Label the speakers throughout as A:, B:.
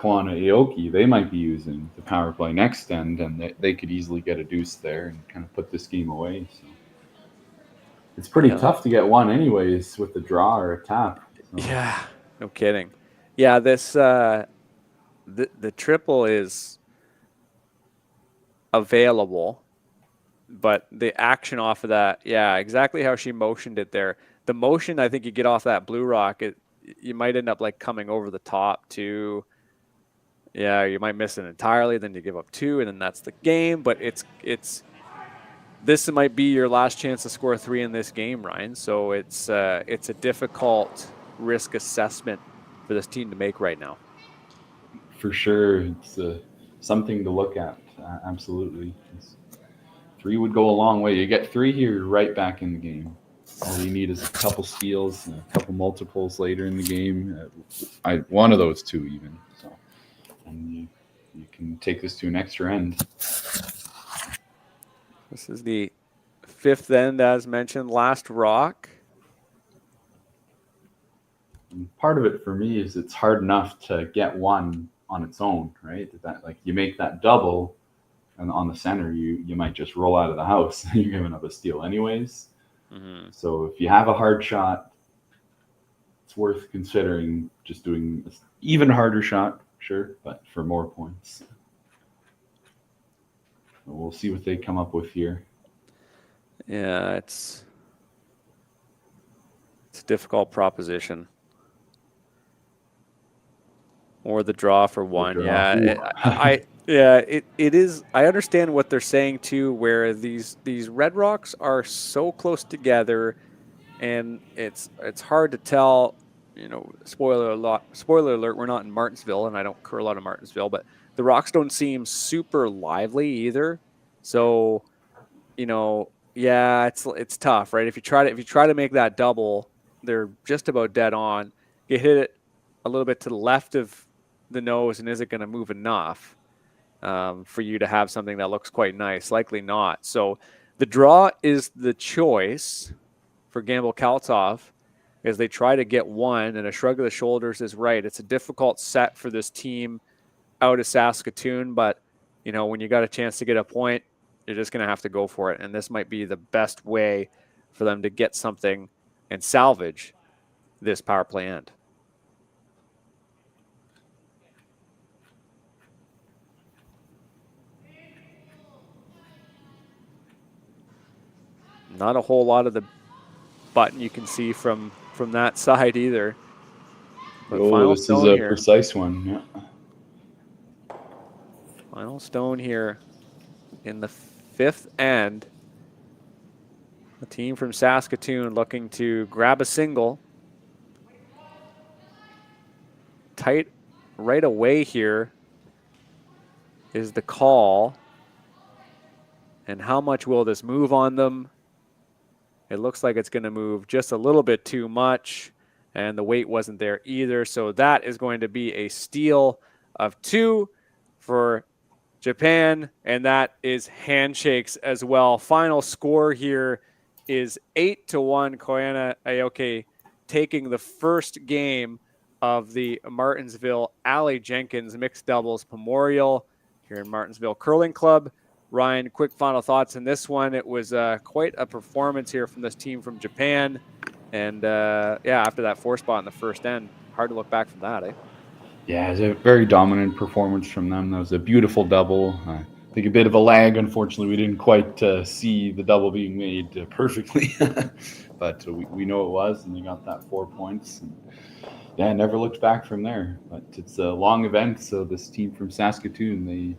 A: Koana Aoki, they might be using the power play next end, and they could easily get a deuce there and kind of put this game away. So it's pretty tough to get one anyways with a draw or a tap. So.
B: Yeah, no kidding. Yeah, this the triple is available, but the action off of that, yeah, exactly how she motioned it there. The motion, I think you get off that blue rock, you might end up like coming over the top too. Yeah, you might miss it entirely, then you give up 2, and then that's the game. But this might be your last chance to score 3 in this game, Ryan. So it's a difficult risk assessment for this team to make right now.
A: For sure, it's something to look at. Absolutely, 3 would go a long way. You get 3 here, you're right back in the game. All you need is a couple steals, and a couple multiples later in the game. One of those 2 even. So, and you can take this to an extra end.
B: This is the 5th end, as mentioned, last rock.
A: And part of it for me is it's hard enough to get 1 on its own, right? That like you make that double, and on the center you might just roll out of the house. You're giving up a steal anyways. Mm-hmm. So if you have a hard shot, it's worth considering just doing an even harder shot, sure, but for more points. We'll see what they come up with here.
B: Yeah, it's a difficult proposition. Or the draw for 1. Yeah, it is. I understand what they're saying too, where these red rocks are so close together, and it's hard to tell. You know, spoiler alert, we're not in Martensville, and I don't curl out of Martensville, but the rocks don't seem super lively either. So, you know, yeah, it's tough, right? If you try to make that double, they're just about dead on. You hit it a little bit to the left of the nose, and is it going to move enough for you to have something that looks quite nice? Likely not. So the draw is the choice for Gamble Kalthoff as they try to get 1, and a shrug of the shoulders is right. It's a difficult set for this team out of Saskatoon, but you know, when you got a chance to get a point, you're just going to have to go for it, and this might be the best way for them to get something and salvage this power play end. Not a whole lot of the button you can see from that side either.
A: But this is a precise one. Yeah.
B: Final stone here in the 5th end. The team from Saskatoon looking to grab a single. Tight right away here is the call. And how much will this move on them? It looks like it's going to move just a little bit too much, and the weight wasn't there either. So that is going to be a steal of 2 for Japan, and that is handshakes as well. Final score here is 8-1. Koana Aoki taking the first game of the Martensville Aly Jenkins Mixed Doubles Memorial here in Martensville Curling Club. Ryan, quick final thoughts on this one. It was quite a performance here from this team from Japan. And, after that 4 spot in the first end, hard to look back from that, eh?
A: Yeah, it was a very dominant performance from them. That was a beautiful double. I think a bit of a lag. Unfortunately, we didn't quite see the double being made perfectly. But we know it was, and they got that 4 points. And, yeah, never looked back from there. But it's a long event, so this team from Saskatoon, they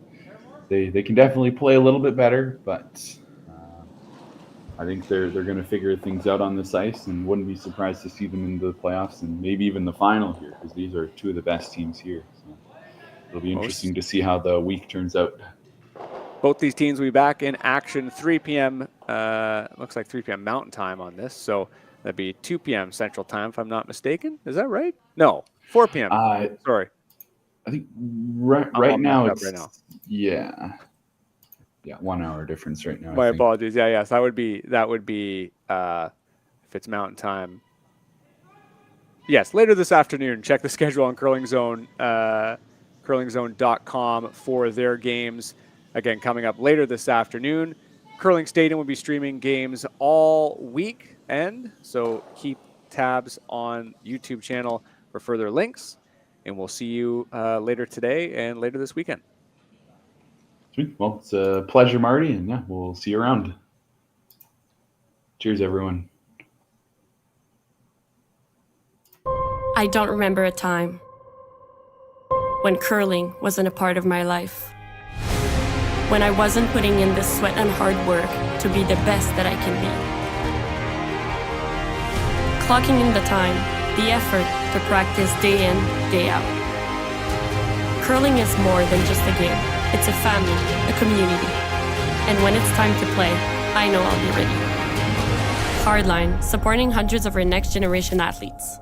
A: can definitely play a little bit better, but I think they're going to figure things out on this ice, and wouldn't be surprised to see them into the playoffs and maybe even the final here, because these are 2 of the best teams here. So it'll be interesting to see how the week turns out.
B: Both these teams will be back in action 3 p.m. Looks like 3 p.m. Mountain Time on this, so that'd be 2 p.m. Central Time, if I'm not mistaken. Is that right? No, 4 p.m. Sorry.
A: I think right now it's yeah, 1 hour difference right now.
B: My apologies. Yeah, yes, that would be if it's Mountain Time. Yes, later this afternoon. Check the schedule on Curling Zone. curlingzone.com for their games. Again, coming up later this afternoon. Curling Stadium will be streaming games all weekend, so keep tabs on YouTube channel for further links, and we'll see you later today and later this weekend.
A: Sweet. Well, it's a pleasure, Marty, and yeah, we'll see you around. Cheers, everyone.
C: I don't remember a time when curling wasn't a part of my life. When I wasn't putting in the sweat and hard work to be the best that I can be. Clocking in the time, the effort to practice day in, day out. Curling is more than just a game. It's a family, a community. And when it's time to play, I know I'll be ready. Hardline, supporting hundreds of our next generation athletes.